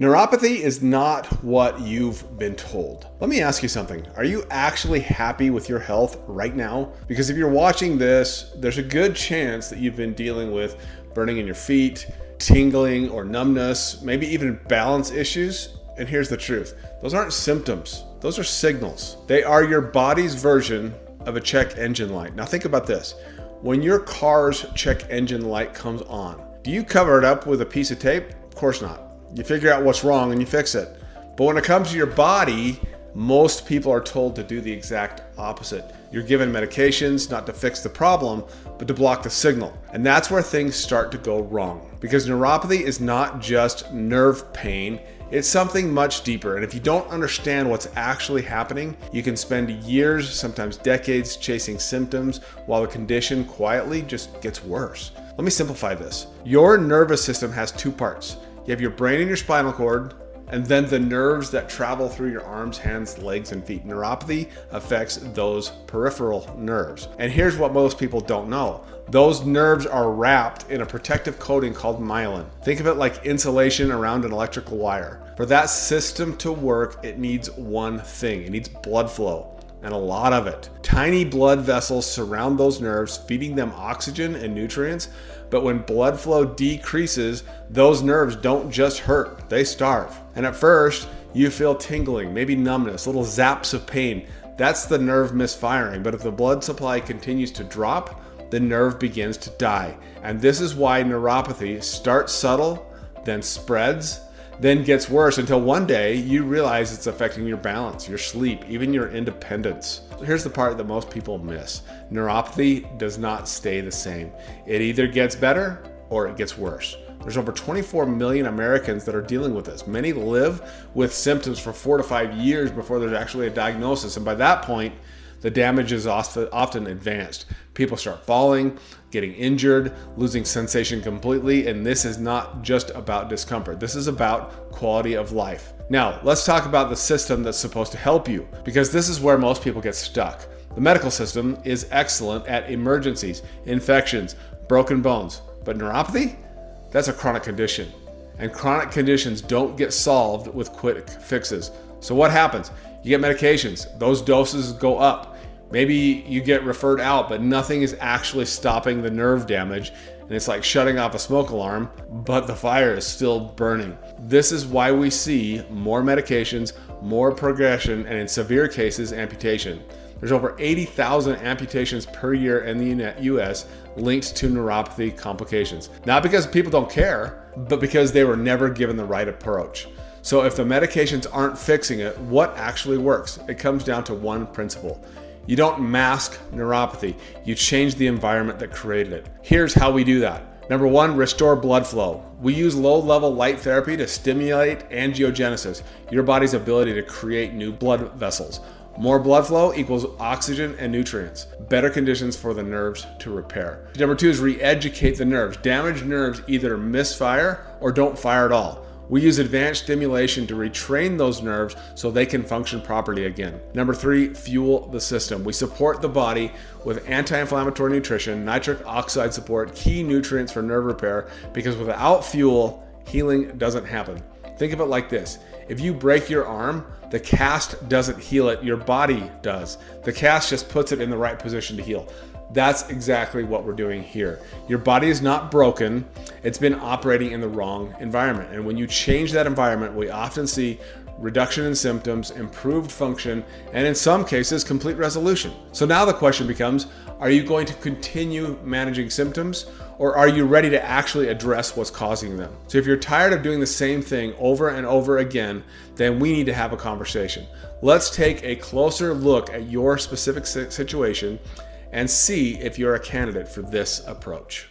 Neuropathy is not what you've been told. Let me ask you something. Are you actually happy with your health right now? Because if you're watching this, there's a good chance that you've been dealing with burning in your feet, tingling or numbness, maybe even balance issues. And here's the truth. Those aren't symptoms. Those are signals. They are your body's version of a check engine light. Now think about this. When your car's check engine light comes on, do you cover it up with a piece of tape? Of course not. You figure out what's wrong and you fix it. But when it comes to your body, most people are told to do the exact opposite. You're given medications not to fix the problem, but to block the signal. And that's where things start to go wrong. Because neuropathy is not just nerve pain, it's something much deeper. And if you don't understand what's actually happening, you can spend years, sometimes decades, chasing symptoms while the condition quietly just gets worse. Let me simplify this. Your nervous system has two parts. You have your brain and your spinal cord, and then the nerves that travel through your arms, hands, legs, and feet. Neuropathy affects those peripheral nerves. And here's what most people don't know. Those nerves are wrapped in a protective coating called myelin. Think of it like insulation around an electrical wire. For that system to work, it needs one thing. It needs blood flow. And a lot of it. Tiny blood vessels surround those nerves, feeding them oxygen and nutrients. But when blood flow decreases, those nerves don't just hurt, they starve. And at first, you feel tingling, maybe numbness, little zaps of pain. That's the nerve misfiring. But if the blood supply continues to drop, the nerve begins to die. And this is why neuropathy starts subtle, then spreads, then gets worse until one day you realize it's affecting your balance, your sleep, even your independence. Here's the part that most people miss. Neuropathy does not stay the same. It either gets better or it gets worse. There's over 24 million Americans that are dealing with this. Many live with symptoms for 4 to 5 years before there's actually a diagnosis. And by that point, the damage is often advanced. People start falling, getting injured, losing sensation completely, and this is not just about discomfort. This is about quality of life. Now, let's talk about the system that's supposed to help you, because this is where most people get stuck. The medical system is excellent at emergencies, infections, broken bones, but neuropathy? That's a chronic condition, and chronic conditions don't get solved with quick fixes. So what happens? You get medications, those doses go up. Maybe you get referred out, but nothing is actually stopping the nerve damage, and it's like shutting off a smoke alarm, but the fire is still burning. This is why we see more medications, more progression, and in severe cases, amputation. There's over 80,000 amputations per year in the US linked to neuropathy complications. Not because people don't care, but because they were never given the right approach. So if the medications aren't fixing it, what actually works? It comes down to one principle. You don't mask neuropathy, you change the environment that created it. Here's how we do that. Number one, restore blood flow. We use low-level light therapy to stimulate angiogenesis, your body's ability to create new blood vessels. More blood flow equals oxygen and nutrients. Better conditions for the nerves to repair. Number two is re-educate the nerves. Damaged nerves either misfire or don't fire at all. We use advanced stimulation to retrain those nerves so they can function properly again. Number three, fuel the system. We support the body with anti-inflammatory nutrition, nitric oxide support, key nutrients for nerve repair, because without fuel, healing doesn't happen. Think of it like this. If you break your arm, the cast doesn't heal it, your body does. The cast just puts it in the right position to heal. That's exactly what we're doing here. Your body is not broken, it's been operating in the wrong environment. And when you change that environment, we often see reduction in symptoms, improved function, and in some cases, complete resolution. So now the question becomes, are you going to continue managing symptoms, or are you ready to actually address what's causing them? So if you're tired of doing the same thing over and over again, then we need to have a conversation. Let's take a closer look at your specific situation and see if you're a candidate for this approach.